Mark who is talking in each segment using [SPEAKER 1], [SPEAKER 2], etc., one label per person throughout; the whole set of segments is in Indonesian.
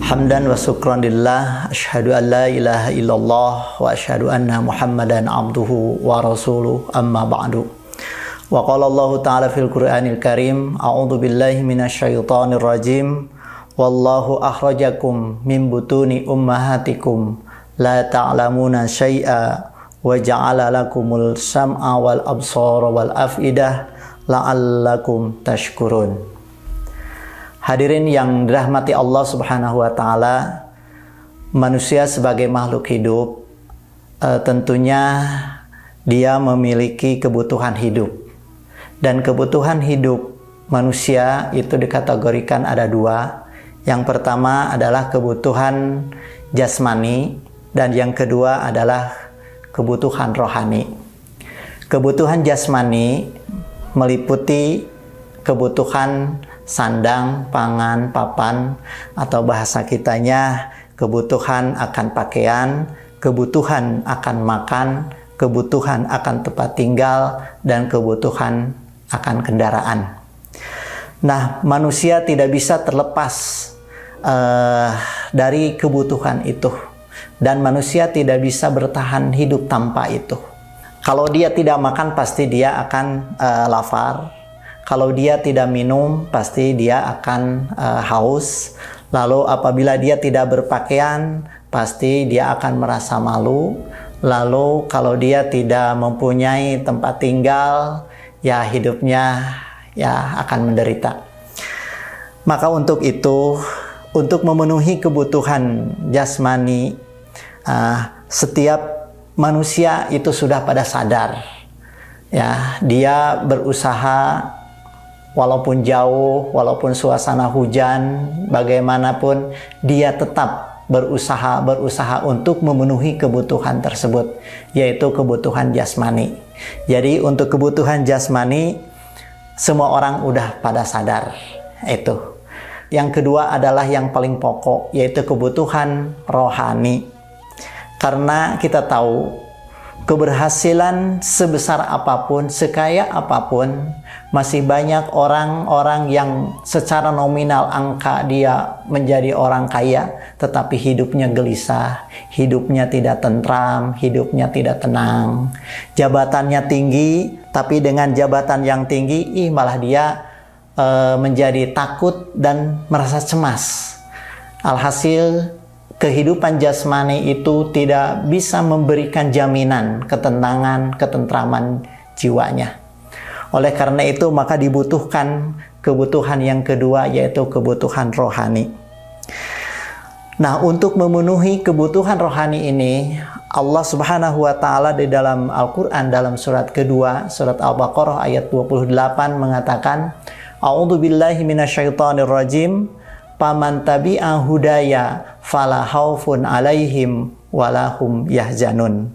[SPEAKER 1] Hamdan wa syukran lillah, asyhadu an la ilaha illallah wa asyhadu anna Muhammadan abduhu wa rasuluh, amma ba'du. Wa qala Allah ta'ala fil Qur'anil Karim, a'udzu billahi minasyaitonir rajim. Wallahu akhrajakum min butuni ummahatikum la ta'lamuna syai'a wa ja'ala lakumul sam'a wal absara wal af'idah la'allakum tashkurun. Hadirin yang dirahmati Allah Subhanahu wa taala, manusia sebagai makhluk hidup tentunya dia memiliki kebutuhan hidup. Dan kebutuhan hidup manusia itu dikategorikan ada dua. Yang pertama adalah kebutuhan jasmani dan yang kedua adalah kebutuhan rohani. Kebutuhan jasmani meliputi kebutuhan sandang, pangan, papan, atau bahasa kitanya kebutuhan akan pakaian, kebutuhan akan makan, kebutuhan akan tempat tinggal, dan kebutuhan akan kendaraan. Nah, manusia tidak bisa terlepas dari kebutuhan itu, dan manusia tidak bisa bertahan hidup tanpa itu. Kalau dia tidak makan, pasti dia akan lapar. Kalau dia tidak minum, pasti dia akan haus. Lalu apabila dia tidak berpakaian, pasti dia akan merasa malu. Lalu kalau dia tidak mempunyai tempat tinggal, ya hidupnya ya akan menderita. Maka untuk itu, untuk memenuhi kebutuhan jasmani, setiap manusia itu sudah pada sadar. Ya, dia berusaha walaupun jauh, walaupun suasana hujan, bagaimanapun dia tetap berusaha untuk memenuhi kebutuhan tersebut, yaitu kebutuhan jasmani. Jadi untuk kebutuhan jasmani semua orang udah pada sadar itu. Yang kedua adalah yang paling pokok, yaitu kebutuhan rohani. Karena kita tahu keberhasilan sebesar apapun, sekaya apapun, masih banyak orang-orang yang secara nominal angka dia menjadi orang kaya, tetapi hidupnya gelisah, hidupnya tidak tentram, hidupnya tidak tenang. Jabatannya tinggi, tapi dengan jabatan yang tinggi, malah dia menjadi takut dan merasa cemas. Alhasil, kehidupan jasmani itu tidak bisa memberikan jaminan ketenangan, ketentraman jiwanya. Oleh karena itu, maka dibutuhkan kebutuhan yang kedua, yaitu kebutuhan rohani. Nah, untuk memenuhi kebutuhan rohani ini, Allah Subhanahu wa taala di dalam Al-Qur'an, dalam surat kedua, surat Al-Baqarah ayat 28 mengatakan, A'udzu billahi minasyaitonir rajim. Paman tabi'a hudaya fala khaufun alaihim walahum yahzanun.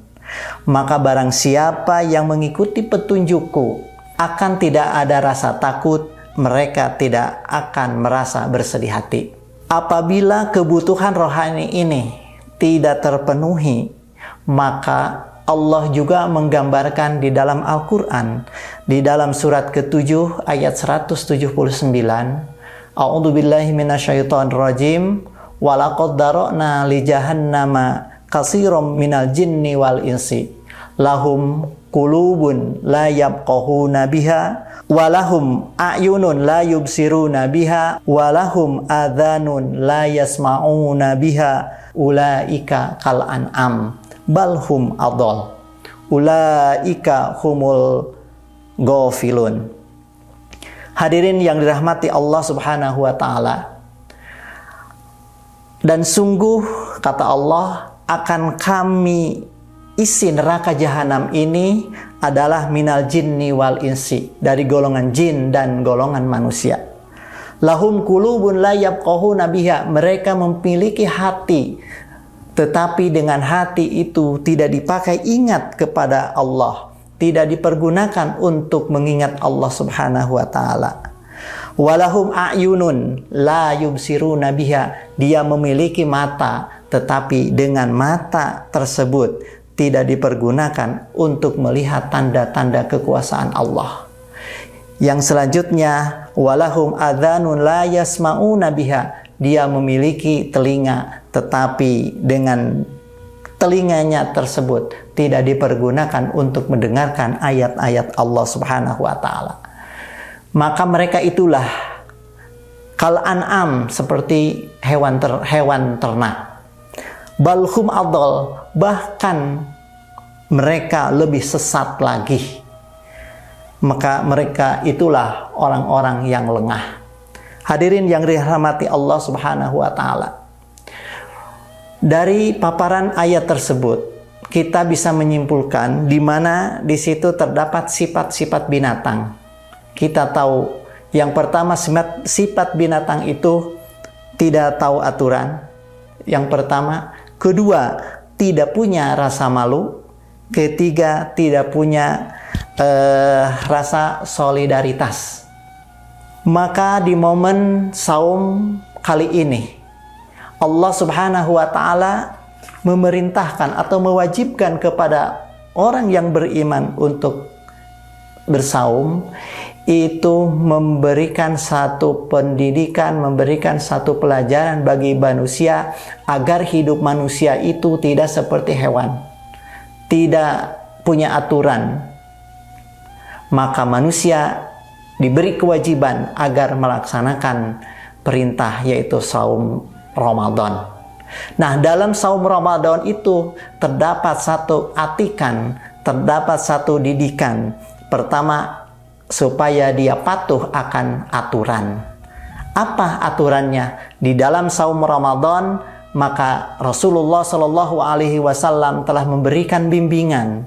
[SPEAKER 1] Maka barang siapa yang mengikuti petunjukku, akan tidak ada rasa takut, mereka tidak akan merasa bersedih hati. Apabila kebutuhan rohani ini tidak terpenuhi, maka Allah juga menggambarkan di dalam Al-Qur'an, di dalam surat ke-7 ayat 179, A'udzu billahi minasyaitonir rajim. Walaqad dara'na li jahannama katsiran minal jinni wal insi. Lahum qulubun la yafqahuna biha wa lahum a'yunun la yubsiruna biha wa lahum adhanun la yasma'una biha ulaika kal an'am bal hum adall. Ulaika humul ghafilun. Hadirin yang dirahmati Allah Subhanahu wa taala. Dan sungguh kata Allah, akan kami isi neraka jahanam ini adalah minal jinni wal insi, dari golongan jin dan golongan manusia. Lahum qulubun la yafqahuna biha, mereka memiliki hati, tetapi dengan hati itu tidak dipakai ingat kepada Allah, tidak dipergunakan untuk mengingat Allah Subhanahu wa taala. Walahum a'yunun la yubsiruna biha, dia memiliki mata, tetapi dengan mata tersebut tidak dipergunakan untuk melihat tanda-tanda kekuasaan Allah. Yang selanjutnya, walahum adhanun la yasma'una biha, dia memiliki telinga, tetapi dengan telinganya tersebut tidak dipergunakan untuk mendengarkan ayat-ayat Allah Subhanahu wa taala. Maka mereka itulah kal an'am, seperti hewan ternak. Balhum adol, bahkan mereka lebih sesat lagi. Maka mereka itulah orang-orang yang lengah. Hadirin yang dirahmati Allah Subhanahu wa taala. Dari paparan ayat tersebut, kita bisa menyimpulkan di mana di situ terdapat sifat-sifat binatang. Kita tahu yang pertama, sifat binatang itu tidak tahu aturan. Yang pertama, kedua, tidak punya rasa malu. Ketiga, tidak punya rasa solidaritas. Maka di momen saum kali ini, Allah Subhanahu wa taala memerintahkan atau mewajibkan kepada orang yang beriman untuk bersaum, itu memberikan satu pendidikan, memberikan satu pelajaran bagi manusia agar hidup manusia itu tidak seperti hewan, tidak punya aturan. Maka manusia diberi kewajiban agar melaksanakan perintah, yaitu saum Ramadan. Nah, dalam saum Ramadan itu terdapat satu atikan, terdapat satu didikan. Pertama, supaya dia patuh akan aturan. Apa aturannya? Di dalam saum Ramadan, maka Rasulullah Shallallahu Alaihi Wasallam telah memberikan bimbingan.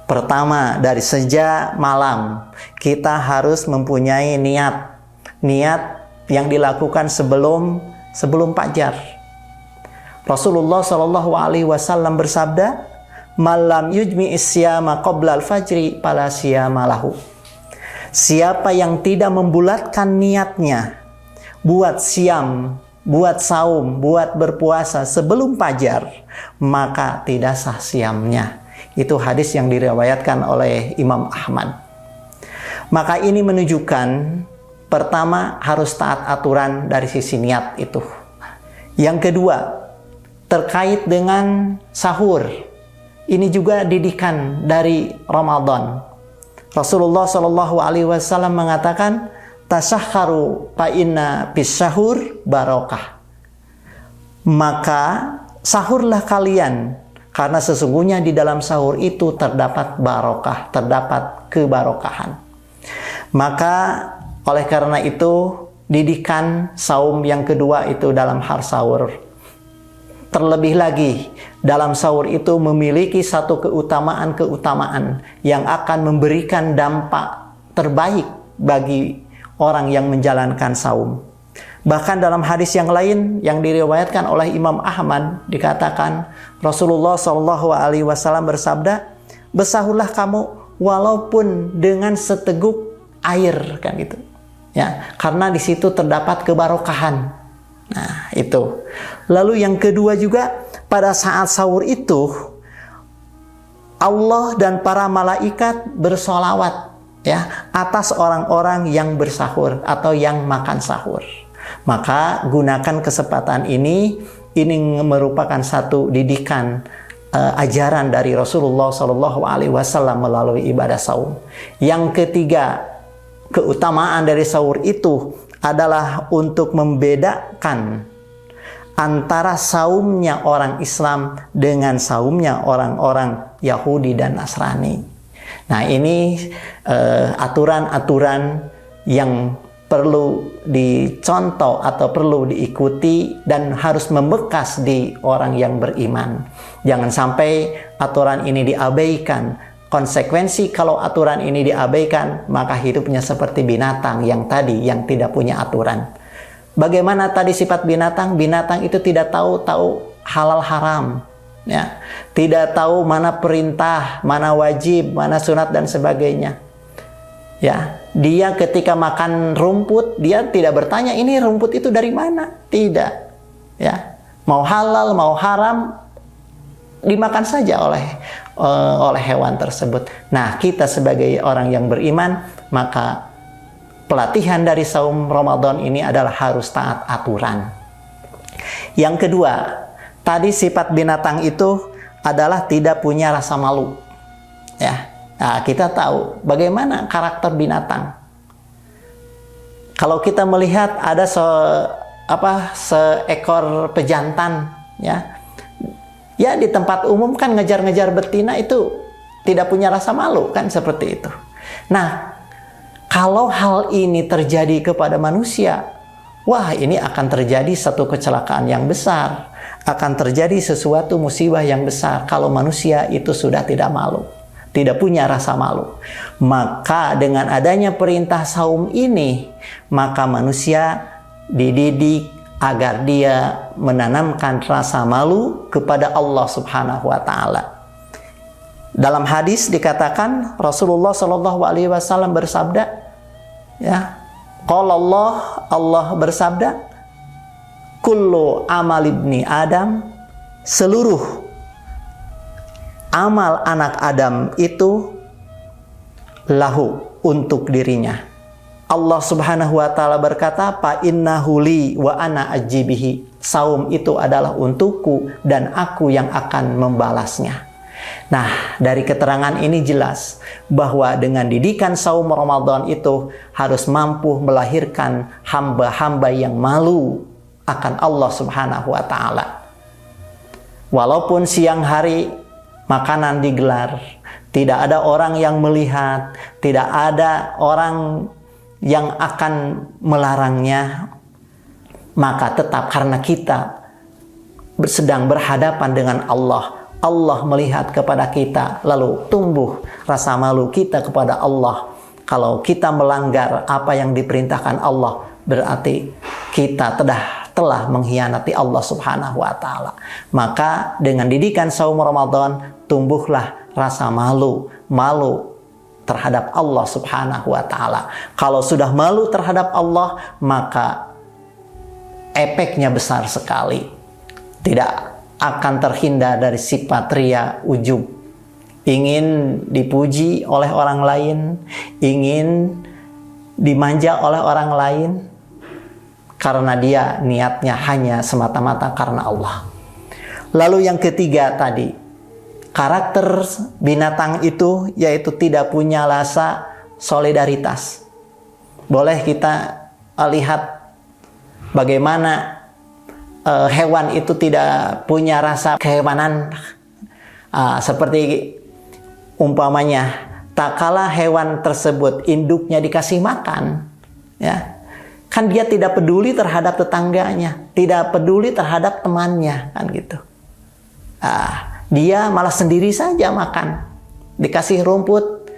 [SPEAKER 1] Pertama, dari sejak malam kita harus mempunyai niat yang dilakukan sebelum fajar. Rasulullah Shallallahu Alaihi Wasallam bersabda, "Malam yujmi isyama qabla al-fajri fala siyama lahu." Siapa yang tidak membulatkan niatnya buat siam, buat saum, buat berpuasa sebelum fajar, maka tidak sah siamnya. Itu hadis yang diriwayatkan oleh Imam Ahmad. Maka ini menunjukkan, pertama, harus taat aturan dari sisi niat itu. Yang kedua, terkait dengan sahur. Ini juga didikan dari Ramadan. Rasulullah Shallallahu Alaihi Wasallam mengatakan, tasahharu fa inna bis sahur barokah. Maka sahurlah kalian, karena sesungguhnya di dalam sahur itu terdapat barokah, terdapat kebarokahan. Maka oleh karena itu, didikan saum yang kedua itu dalam hal sahur. Terlebih lagi, dalam sahur itu memiliki satu keutamaan yang akan memberikan dampak terbaik bagi orang yang menjalankan saum. Bahkan dalam hadis yang lain yang diriwayatkan oleh Imam Ahmad, dikatakan Rasulullah Shallallahu Alaihi Wasallam bersabda, bersahurlah kamu walaupun dengan seteguk air, kan gitu. Ya, karena di situ terdapat kebarokahan. Nah, itu. Lalu yang kedua juga, pada saat sahur itu Allah dan para malaikat bersolawat, ya, atas orang-orang yang bersahur atau yang makan sahur. Maka gunakan kesempatan ini merupakan satu didikan ajaran dari Rasulullah Shallallahu Alaihi Wasallam melalui ibadah saum. Yang ketiga, keutamaan dari sahur itu adalah untuk membedakan antara saumnya orang Islam dengan saumnya orang-orang Yahudi dan Nasrani. Nah, ini aturan-aturan yang perlu dicontoh atau perlu diikuti dan harus membekas di orang yang beriman. Jangan sampai aturan ini diabaikan. Konsekuensi kalau aturan ini diabaikan, maka hidupnya seperti binatang yang tadi, yang tidak punya aturan. Bagaimana tadi sifat binatang? Binatang itu tidak tahu halal haram, ya. Tidak tahu mana perintah, mana wajib, mana sunat dan sebagainya. Ya, dia ketika makan rumput, dia tidak bertanya ini rumput itu dari mana. Tidak. Ya. Mau halal, mau haram, dimakan saja oleh hewan tersebut. Nah, kita sebagai orang yang beriman, maka pelatihan dari saum Ramadan ini adalah harus taat aturan. Yang kedua, tadi sifat binatang itu adalah tidak punya rasa malu. Ya, nah, kita tahu bagaimana karakter binatang. Kalau kita melihat ada seekor pejantan, ya di tempat umum kan ngejar-ngejar betina itu tidak punya rasa malu kan, seperti itu. Nah, kalau hal ini terjadi kepada manusia, wah, ini akan terjadi satu kecelakaan yang besar, akan terjadi sesuatu musibah yang besar kalau manusia itu sudah tidak malu, tidak punya rasa malu. Maka dengan adanya perintah saum ini, maka manusia dididik agar dia menanamkan rasa malu kepada Allah Subhanahu wa taala. Dalam hadis dikatakan Rasulullah Shallallahu alaihi wasallam bersabda, ya, qala Allah bersabda, kullu amal ibni Adam, seluruh amal anak Adam itu lahu, untuk dirinya. Allah Subhanahu wa taala berkata, fa innahu li wa ana ajibihi. Saum itu adalah untukku dan aku yang akan membalasnya. Nah, dari keterangan ini jelas bahwa dengan didikan saum Ramadan itu harus mampu melahirkan hamba-hamba yang malu akan Allah Subhanahu wa taala. Walaupun siang hari makanan digelar, tidak ada orang yang melihat, tidak ada orang yang akan melarangnya, maka tetap karena kita sedang berhadapan dengan Allah, Allah melihat kepada kita, lalu tumbuh rasa malu kita kepada Allah. Kalau kita melanggar apa yang diperintahkan Allah, berarti kita telah mengkhianati Allah Subhanahu wa taala. Maka dengan didikan saum Ramadan, tumbuhlah rasa malu terhadap Allah Subhanahu wa taala. Kalau sudah malu terhadap Allah, maka efeknya besar sekali. Tidak akan terhindar dari sifat ria, ujub. Ingin dipuji oleh orang lain, ingin dimanja oleh orang lain, karena dia niatnya hanya semata-mata karena Allah. Lalu yang ketiga tadi, karakter binatang itu yaitu tidak punya rasa solidaritas. Boleh kita lihat bagaimana hewan itu tidak punya rasa kehewanan. Seperti umpamanya, tak kala hewan tersebut induknya dikasih makan, ya, kan dia tidak peduli terhadap tetangganya, tidak peduli terhadap temannya, kan gitu. Dia malah sendiri saja makan, dikasih rumput,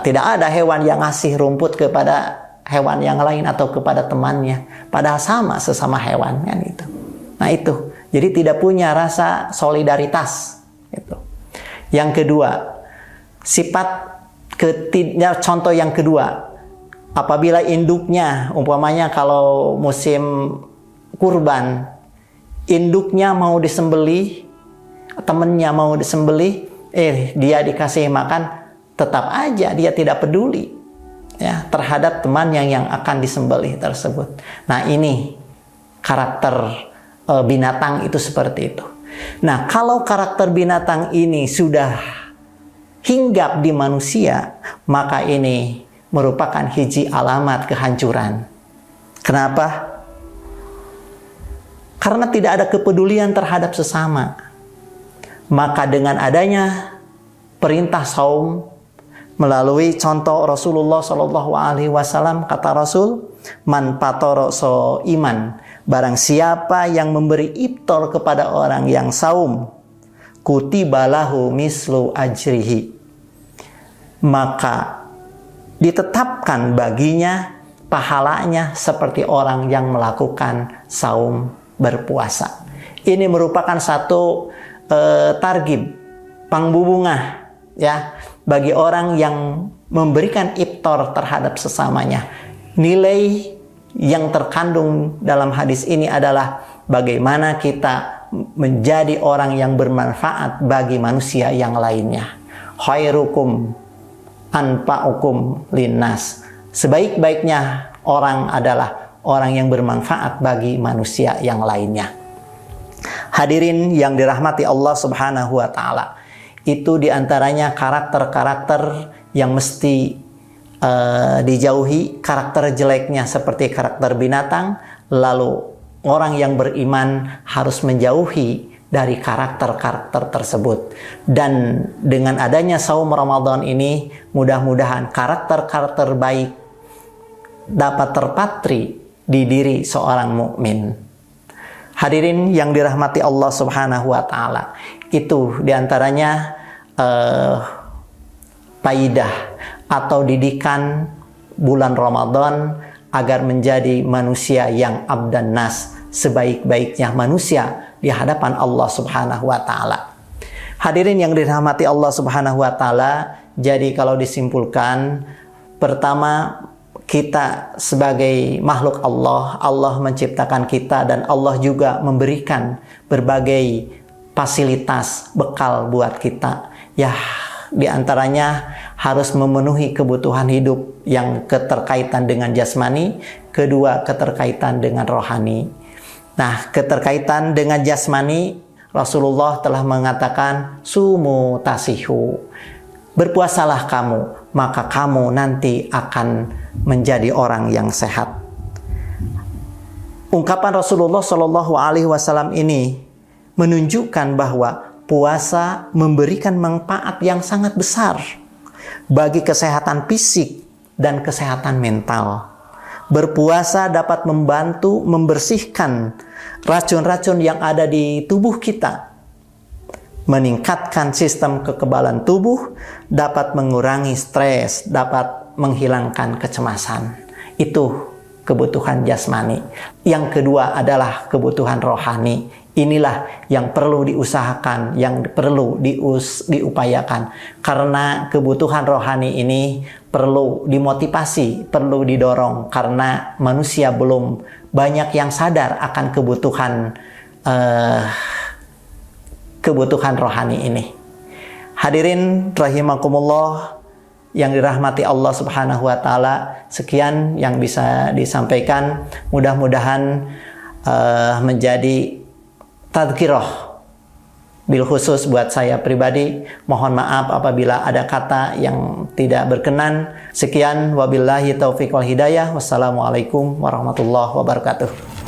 [SPEAKER 1] tidak ada hewan yang ngasih rumput kepada hewan yang lain atau kepada temannya, padahal sesama hewan, kan gitu. Nah itu, jadi tidak punya rasa solidaritas. Gitu. Yang kedua, contoh yang kedua, apabila induknya, umpamanya kalau musim kurban, induknya mau disembelih, temennya mau disembelih, dia dikasih makan, tetap aja dia tidak peduli, ya, terhadap teman yang akan disembelih tersebut. Nah ini karakter binatang itu seperti itu. Nah kalau karakter binatang ini sudah hinggap di manusia, maka ini merupakan hiji alamat kehancuran. Kenapa? Karena tidak ada kepedulian terhadap sesama. Maka dengan adanya perintah saum melalui contoh Rasulullah Shallallahu alaihi wasallam, kata Rasul, man patoro so iman, barang siapa yang memberi iftar kepada orang yang saum, kutibalahu mislu ajrihi, maka ditetapkan baginya pahalanya seperti orang yang melakukan saum berpuasa. Ini merupakan satu targhib, pangbubungah, ya, bagi orang yang memberikan iftar terhadap sesamanya. Nilai yang terkandung dalam hadis ini adalah bagaimana kita menjadi orang yang bermanfaat bagi manusia yang lainnya. Khairukum anfa'ukum linnas. Sebaik-baiknya orang adalah orang yang bermanfaat bagi manusia yang lainnya. Hadirin yang dirahmati Allah Subhanahu wa taala. Itu diantaranya karakter-karakter yang mesti dijauhi, karakter jeleknya seperti karakter binatang. Lalu orang yang beriman harus menjauhi dari karakter-karakter tersebut. Dan dengan adanya saum Ramadan ini, mudah-mudahan karakter-karakter baik dapat terpatri di diri seorang mukmin. Hadirin yang dirahmati Allah Subhanahu wa taala, itu diantaranya faidah atau didikan bulan Ramadan agar menjadi manusia yang abdan nas, sebaik-baiknya manusia di hadapan Allah Subhanahu wa taala. Hadirin yang dirahmati Allah Subhanahu wa taala, jadi kalau disimpulkan, pertama, kita sebagai makhluk Allah, Allah menciptakan kita dan Allah juga memberikan berbagai fasilitas bekal buat kita. Ya, diantaranya harus memenuhi kebutuhan hidup yang keterkaitan dengan jasmani, kedua keterkaitan dengan rohani. Nah, keterkaitan dengan jasmani, Rasulullah telah mengatakan, sumu tasihu, berpuasalah kamu, maka kamu nanti akan menjadi orang yang sehat. Ungkapan Rasulullah Shallallahu Alaihi Wasallam ini menunjukkan bahwa puasa memberikan manfaat yang sangat besar bagi kesehatan fisik dan kesehatan mental. Berpuasa dapat membantu membersihkan racun-racun yang ada di tubuh kita, meningkatkan sistem kekebalan tubuh, dapat mengurangi stres, dapat menghilangkan kecemasan. Itu kebutuhan jasmani. Yang kedua adalah kebutuhan rohani. Inilah yang perlu diusahakan, yang perlu diupayakan. Karena kebutuhan rohani ini perlu dimotivasi, perlu didorong. Karena manusia belum banyak yang sadar akan kebutuhan rohani ini. Hadirin rahimakumullah yang dirahmati Allah Subhanahu wa taala, sekian yang bisa disampaikan. Mudah-mudahan menjadi tadzkirah bil khusus buat saya pribadi. Mohon maaf apabila ada kata yang tidak berkenan. Sekian, wabillahi taufiq wal hidayah. Wassalamualaikum warahmatullahi wabarakatuh.